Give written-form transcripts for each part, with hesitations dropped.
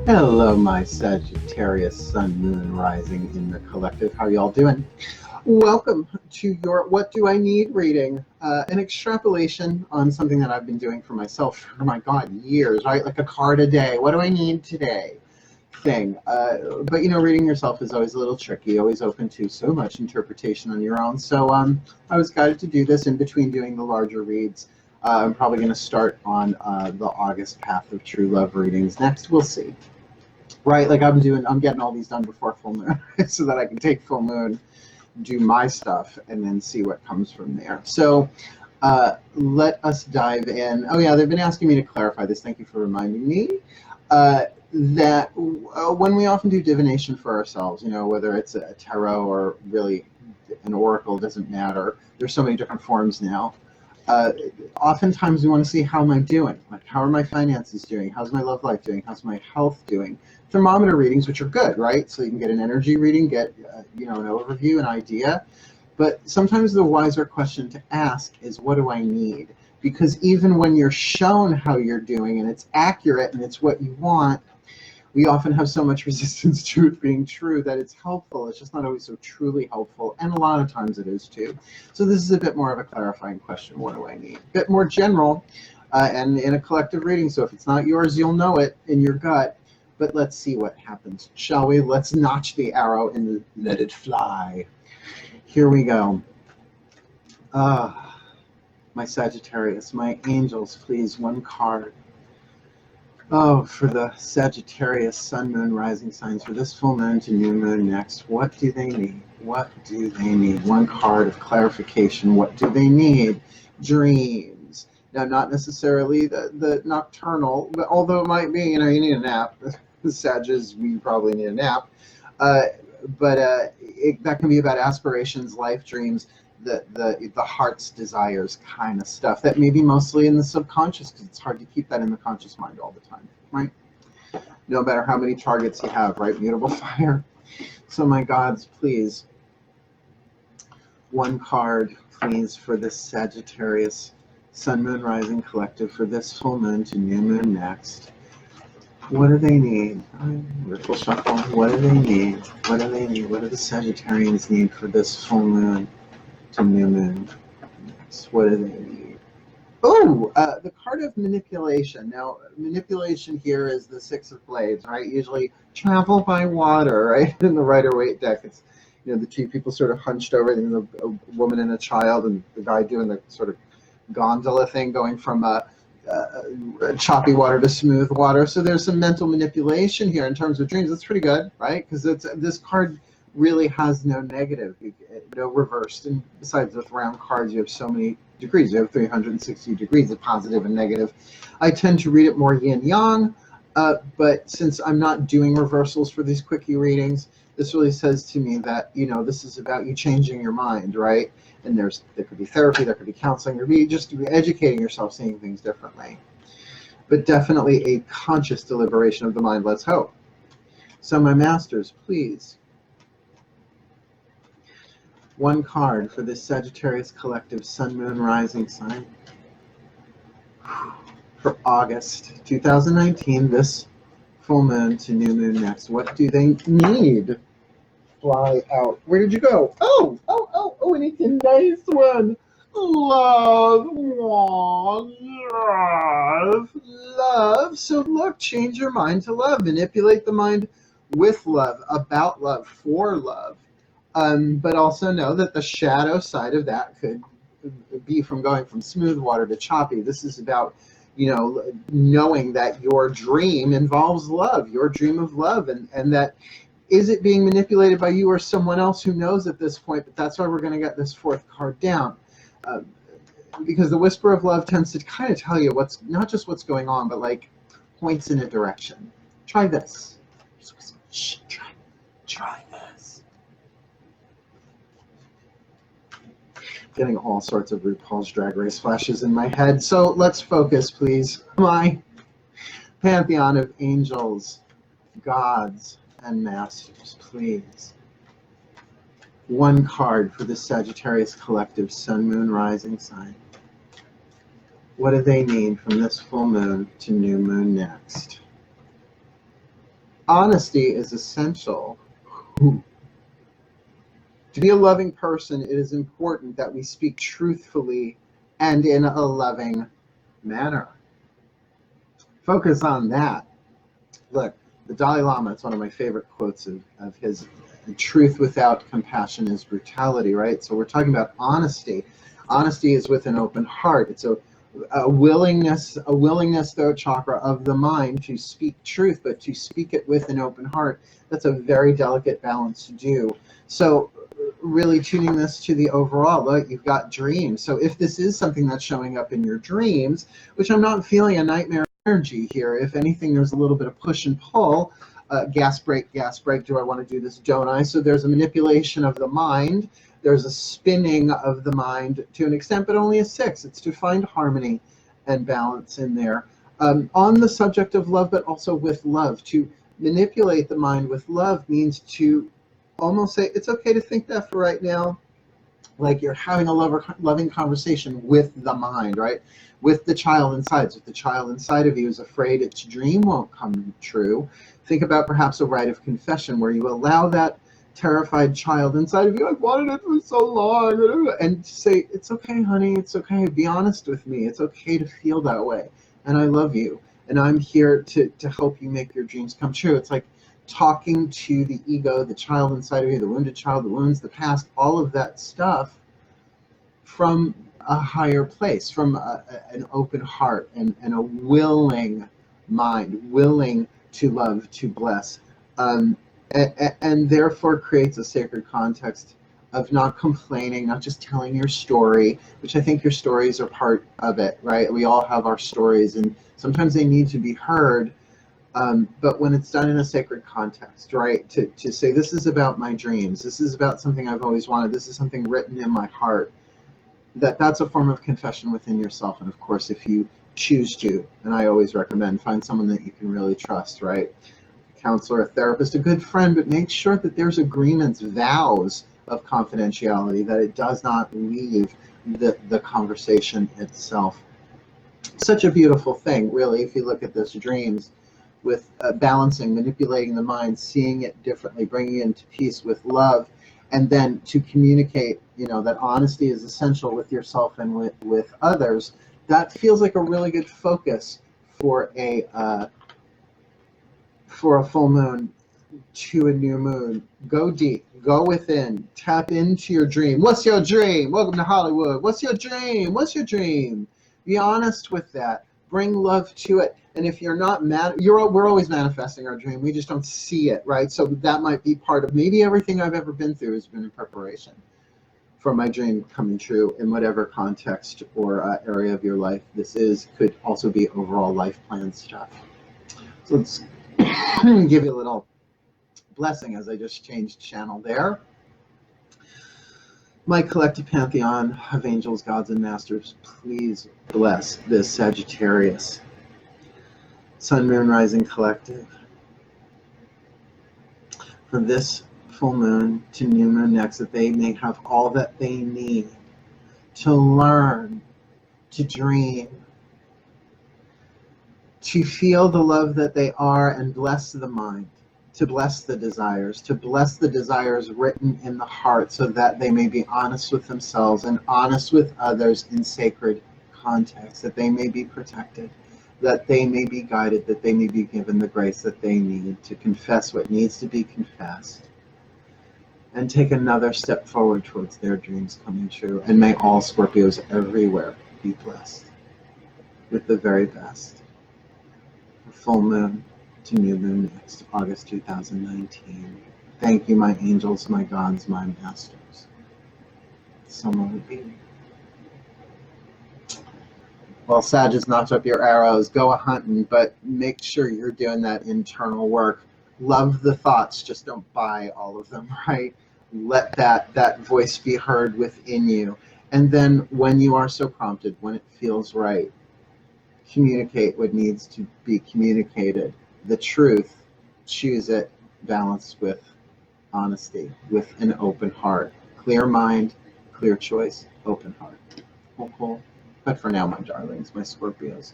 Hello, my Sagittarius Sun, Moon, Rising in the Collective. How are y'all doing? Welcome to your What Do I Need reading, an extrapolation on something that I've been doing for myself for, oh my God, years, right? Like a card a day. What do I need today? Thing. But, reading yourself is always a little tricky, always open to so much interpretation on your own. So I was guided to do this in between doing the larger reads. I'm probably going to start on the August Path of True Love readings next. We'll see. Right, like I'm getting all these done before full moon, so that I can take full moon, do my stuff, and then see what comes from there. So let us dive in. Oh yeah, they've been asking me to clarify this. Thank you for reminding me. That when we often do divination for ourselves, whether it's a tarot or really an oracle, doesn't matter. There's so many different forms now. Uh, Oftentimes we want to see, how am I doing? Like, how are my finances doing? How's my love life doing? How's my health doing? Thermometer readings, which are good, right? So you can get an energy reading, get an overview, an idea. But sometimes the wiser question to ask is, what do I need? Because even when you're shown how you're doing and it's accurate and it's what you want, we often have so much resistance to it being true that it's helpful. It's just not always so truly helpful, and a lot of times it is too. So this is a bit more of a clarifying question. What do I need? A bit more general, and in a collective reading. So if it's not yours, you'll know it in your gut. But let's see what happens, shall we? Let's notch the arrow and let it fly. Here we go. My Sagittarius, my angels, please, one card. Oh, for the Sagittarius Sun, Moon, Rising signs, for this full moon to new moon next, what do they need? What do they need? One card of clarification. What do they need? Dreams. Now, not necessarily the nocturnal, but although it might be, you need a nap. Sages, we probably need a nap. That can be about aspirations, life dreams, the heart's desires kind of stuff that may be mostly in the subconscious, because it's hard to keep that in the conscious mind all the time, right? No matter how many targets you have, right? Mutable fire. So my gods, please, one card, please, for this Sagittarius Sun, Moon, Rising collective for this full moon to new moon next. What do they need? Ripple shuffle. What do they need? What do they need? What do the Sagittarians need for this full moon to new moon next? What do they need? Oh, the card of manipulation. Now, manipulation here is the Six of Blades, right? Usually travel by water, right? In the Rider-Waite deck, it's the two people sort of hunched over, a woman and a child, and the guy doing the sort of gondola thing, going from choppy water to smooth water. So there's some mental manipulation here in terms of dreams. That's pretty good, right? Because this card really has no negative, no reversed. And besides, with round cards, you have so many degrees. You have 360 degrees of positive and negative. I tend to read it more yin-yang, but since I'm not doing reversals for these quickie readings, this really says to me that, this is about you changing your mind, right? And there could be therapy, there could be counseling, there could be just educating yourself, seeing things differently. But definitely a conscious deliberation of the mind, let's hope. So my masters, please. One card for this Sagittarius collective Sun, Moon, Rising sign for August 2019, this full moon to new moon next. What do they need? Fly out. Where did you go? Oh, and it's a nice one. Love. Love. So look, change your mind to love. Manipulate the mind with love, about love, for love. But also know that the shadow side of that could be from going from smooth water to choppy. This is about, knowing that your dream involves love, your dream of love, and that, is it being manipulated by you or someone else? Who knows at this point? But that's why we're going to get this fourth card down. Because the whisper of love tends to kind of tell you what's, not just what's going on, but like points in a direction. Try this. Shh, try this. Getting all sorts of RuPaul's Drag Race flashes in my head. So let's focus, please. My pantheon of angels, gods, and masters, please. One card for the Sagittarius collective Sun, Moon, Rising sign. What do they need from this full moon to new moon next? Honesty is essential. To be a loving person, it is important that we speak truthfully and in a loving manner. Focus on that. Look, the Dalai Lama, it's one of my favorite quotes of his. The truth without compassion is brutality, right? So we're talking about honesty. Honesty is with an open heart. It's a willingness, throat chakra of the mind to speak truth, but to speak it with an open heart. That's a very delicate balance to do. So really tuning this to the overall, look, you've got dreams. So if this is something that's showing up in your dreams, which I'm not feeling a nightmare energy here. If anything, there's a little bit of push and pull. Gas brake, do I want to do this, don't I? So there's a manipulation of the mind. There's a spinning of the mind to an extent, but only a 6. It's to find harmony and balance in there. On the subject of love, but also with love. To manipulate the mind with love means to almost say, it's okay to think that for right now. Like you're having a loving conversation with the mind, right? With the child inside. So if the child inside of you is afraid its dream won't come true, think about perhaps a rite of confession where you allow that terrified child inside of you, I've wanted it for so long, and say, it's okay, honey, it's okay, be honest with me, it's okay to feel that way, and I love you, and I'm here to help you make your dreams come true. It's like talking to the ego, the child inside of you, the wounded child, the wounds, the past, all of that stuff from a higher place, from an open heart and a willing mind, willing to love, to bless, and therefore creates a sacred context of not complaining, not just telling your story, which I think your stories are part of it, right? We all have our stories, and sometimes they need to be heard, but when it's done in a sacred context, right? To say, this is about my dreams, this is about something I've always wanted, this is something written in my heart, that's a form of confession within yourself. And of course, if you choose to, and I always recommend, find someone that you can really trust, right? A counselor, a therapist, a good friend, but make sure that there's agreements, vows of confidentiality, that it does not leave the conversation itself. Such a beautiful thing, really, if you look at this dreams, with balancing, manipulating the mind, seeing it differently, bringing it into peace with love, and then to communicate, that honesty is essential with yourself and with others. That feels like a really good focus for a full moon to a new moon. Go deep, go within, tap into your dream. What's your dream? Welcome to Hollywood. What's your dream? What's your dream? Be honest with that. Bring love to it. And if you're not we're always manifesting our dream. We just don't see it, right? So that might be part of, maybe everything I've ever been through has been in preparation for my dream coming true in whatever context or area of your life this is. Could also be overall life plan stuff. So let's give you a little blessing as I just changed channel there. My collective pantheon of angels, gods, and masters, please bless this Sagittarius Sun, Moon, Rising Collective for this full moon to new moon next, that they may have all that they need to learn, to dream, to feel the love that they are, and bless the mind, to bless the desires written in the heart, so that they may be honest with themselves and honest with others in sacred context, that they may be protected, that they may be guided, that they may be given the grace that they need to confess what needs to be confessed, and take another step forward towards their dreams coming true. And may all Scorpios everywhere be blessed with the very best. Full moon to new moon next, August 2019. Thank you, my angels, my gods, my masters. Someone would be. Well, Sagittarius, notch up your arrows, go a-hunting, but make sure you're doing that internal work. Love the thoughts, just don't buy all of them, right? Let that voice be heard within you. And then when you are so prompted, when it feels right, communicate what needs to be communicated. The truth, choose it, balanced with honesty, with an open heart. Clear mind, clear choice, open heart. Cool. But for now, my darlings, my Scorpios,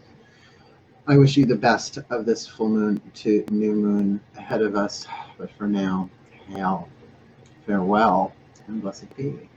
I wish you the best of this full moon to new moon ahead of us. But for now, hail, farewell, and blessed be.